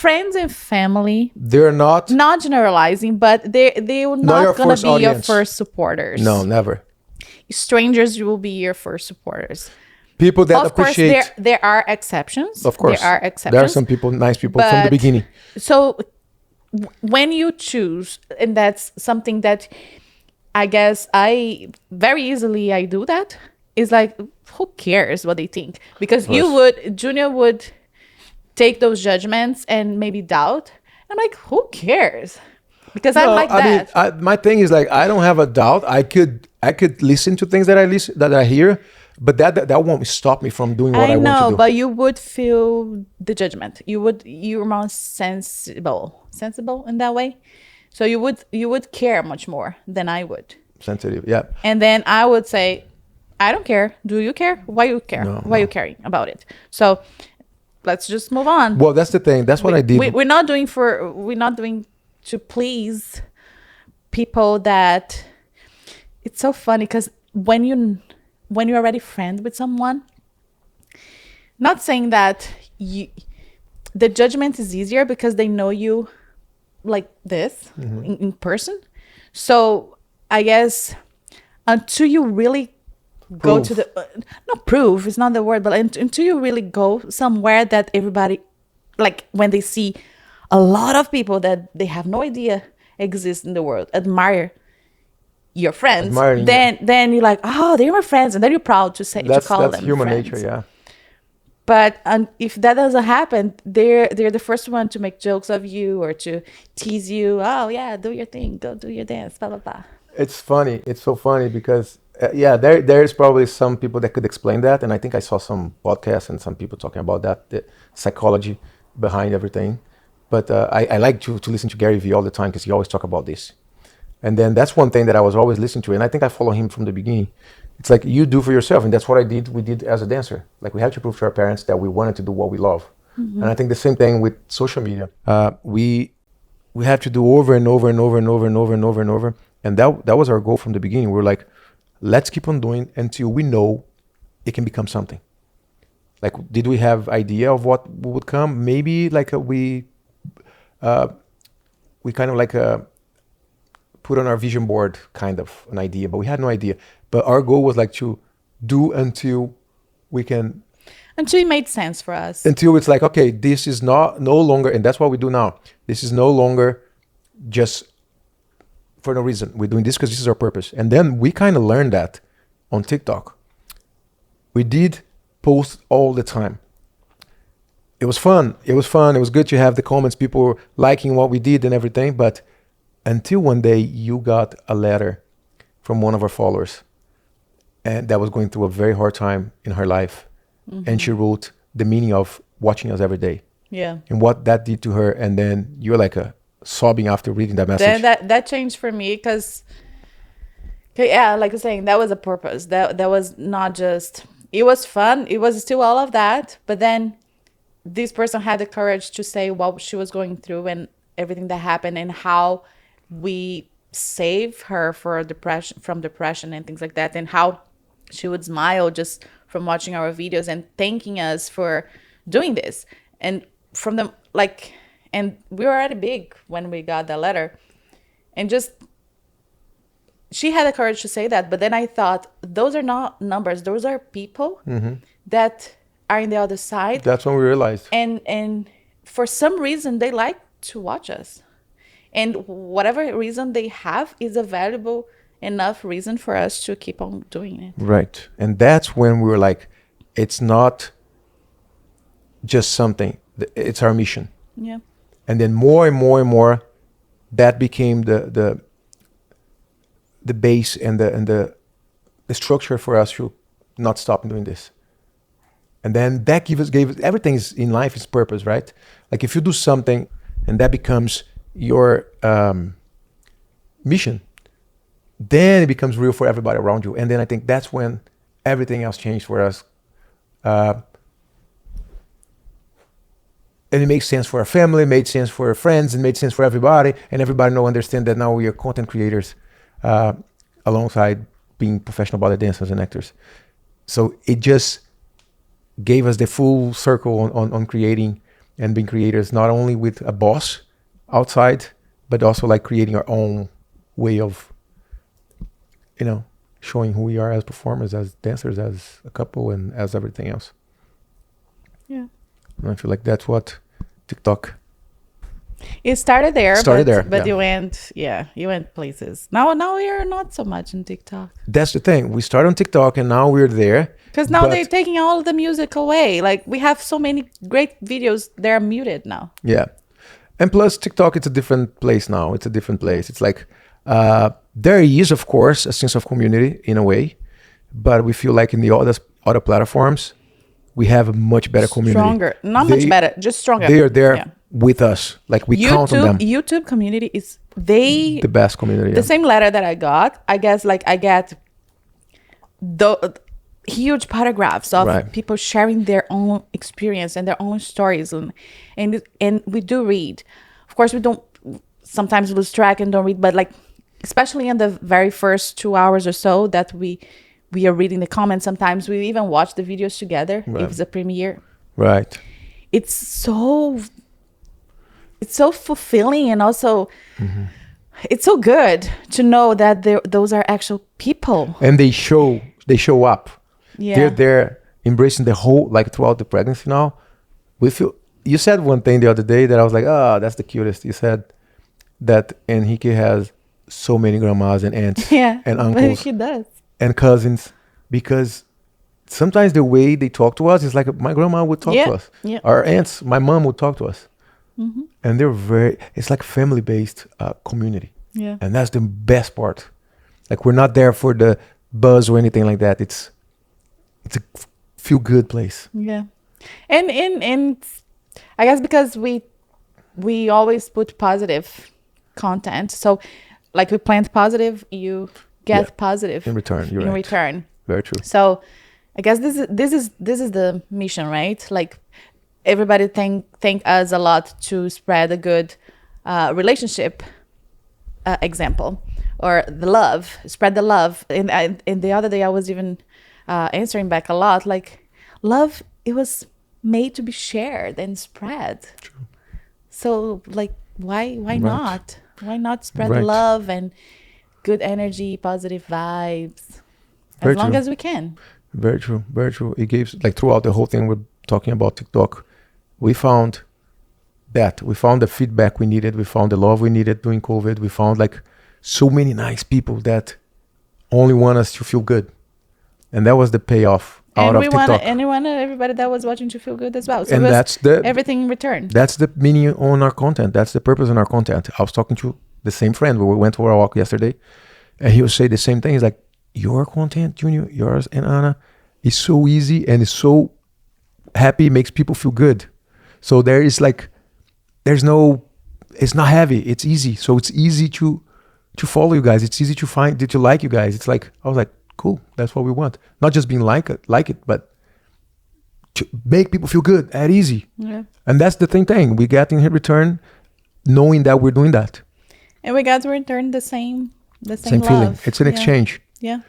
friends and family, They're not generalizing, but they will Not your not gonna first be your audience. first supporters. no, never. Strangers will be your first supporters. People that Of course, appreciate. there are exceptions. Of course, there are there exceptions. are some people, nice people from the but- beginning. So when you choose, and that's something that I guess I very easily I do that, is like, who cares what they think? Because Junior would take those judgments and maybe doubt. I'm like, who cares? Because I'm like that. I mean, my thing is like, I don't have a doubt. I could listen to things that I hear, but that won't stop me from doing what I want to do. But you would feel the judgment. You're more sensible in that way. So you would care much more than I would. Sensitive, yeah. And then I would say, I don't care. Do you care? Why you care? Why you caring about it? So let's just move on. Well, that's the thing. That's what I did. We're not doing to please people. That it's so funny because when you're already friends with someone, not saying that the judgment is easier because they know you like this in person. So I guess until you really go to the not prove, it's not the word, but until you really go somewhere that everybody, like when they see a lot of people that they have no idea exist in the world, admire your friends, then you're like, oh, they're my friends, and then you're proud to call them. That's human friends. nature, yeah. But if that doesn't happen, they're the first one to make jokes of you or to tease you. Oh yeah, do your thing, go do your dance, blah blah blah. It's funny. It's so funny because there's probably some people that could explain that, and I think I saw some podcasts and some people talking about that, the psychology behind everything. But I like to listen to Gary Vee all the time because he always talk about this. And then that's one thing that I was always listening to, and I think I follow him from the beginning. It's like, you do for yourself, and that's what we did as a dancer. Like, we have to prove to our parents that we wanted to do what we love. Mm-hmm. And I think the same thing with social media. We have to do over and over and over and over and over and over and over. And that was our goal from the beginning. We were like, let's keep on doing until we know it can become something. Like, did we have idea of what would come? Maybe like we kind of like put on our vision board kind of an idea, but we had no idea. But our goal was like to do until we can... Until it made sense for us. Until it's like, okay, this is no longer, and that's what we do now. This is no longer just for no reason. We're doing this because this is our purpose. And then we kind of learned that on TikTok. We did post all the time. It was fun. It was good to have the comments, people liking what we did and everything. But until one day you got a letter from one of our followers, and that was going through a very hard time in her life. Mm-hmm. And she wrote the meaning of watching us every day. Yeah. And what that did to her. And then you're like sobbing after reading that message. That changed for me because, yeah, like I was saying, that was a purpose. That was not just, it was fun. It was still all of that. But then this person had the courage to say what she was going through and everything that happened and how we saved her from depression and things like that, and how she would smile just from watching our videos and thanking us for doing this. And from them, like, and we were already big when we got that letter, and just she had the courage to say that. But then I thought, those are not numbers, those are people that are in the other side. That's when we realized. And for some reason they like to watch us, and whatever reason they have is a valuable enough reason for us to keep on doing it. Right. And that's when we were like, it's not just something, it's our mission. Yeah. And then more and more and more, that became the base and the structure for us to not stop doing this. And then that gave us everything in life is purpose, right? Like, if you do something and that becomes your mission, then it becomes real for everybody around you. And then I think that's when everything else changed for us. And it makes sense for our family, it made sense for our friends, it made sense for everybody. And everybody now understand that now we are content creators alongside being professional ballet dancers and actors. So it just gave us the full circle on creating and being creators, not only with a boss outside, but also like creating our own way of, showing who we are as performers, as dancers, as a couple, and as everything else. Yeah. And I feel like that's what TikTok It started there, but yeah. you went places. Now we're not so much in TikTok. That's the thing. We started on TikTok and now we're there. Because now they're taking all of the music away. Like, we have so many great videos, they're muted now. Yeah. And plus TikTok, it's a different place now. It's a different place. It's like, there is, of course, a sense of community in a way, but we feel like in the other platforms, we have a much better community. Stronger. Much better, just stronger. They are there with us. Like, we count on them. YouTube community is the best community. The same letter that I got, I guess, like, I get the huge paragraphs of people sharing their own experience and their own stories, and we do read. Of course, we don't sometimes lose track and don't read, but like, especially in the very first 2 hours or so that we are reading the comments. Sometimes we even watch the videos together if it's a premiere. Right. It's so fulfilling, and also it's so good to know that those are actual people. And they show up. Yeah. They're there embracing the whole, like, throughout the pregnancy now. You said one thing the other day that I was like, oh, that's the cutest. You said that Enrique has so many grandmas and aunts and uncles. He does. And cousins, because sometimes the way they talk to us is like my grandma would talk to us. Yeah. Our aunts, my mom would talk to us. And it's like family-based community. Yeah. And that's the best part. Like, we're not there for the buzz or anything like that. It's a feel-good place. Yeah. And I guess because we always put positive content. So, like, we plant positive, you get positive in return. You're right. Return. Very true. So, I guess this is the mission, right? Like, everybody thank us a lot to spread a good relationship example, or the love, spread the love. And the other day I was even answering back a lot, like, love, it was made to be shared and spread. True. So, like, why not? Why not spread love and good energy, positive vibes, as long as we can? Very true. Very true. It gives, like, throughout the whole thing we're talking about TikTok, we found the feedback we needed. We found the love we needed during COVID. We found, like, so many nice people that only want us to feel good. And that was the payoff out of TikTok. And we wanted everybody that was watching to feel good as well. So and that's everything in return. That's the meaning on our content. That's the purpose on our content. I was talking to the same friend. We went for a walk yesterday, and he would say the same thing. He's like, your content, Junior, yours and Anna, is so easy and it's so happy, makes people feel good. So it's not heavy, it's easy. So it's easy to follow you guys. It's easy to find, to like you guys. It's like, I was like, cool, that's what we want. Not just being like it, but to make people feel good, that easy. Yeah. And that's the thing. We get in return knowing that we're doing that. And we got to return the same love. Same feeling. It's an exchange. Yeah.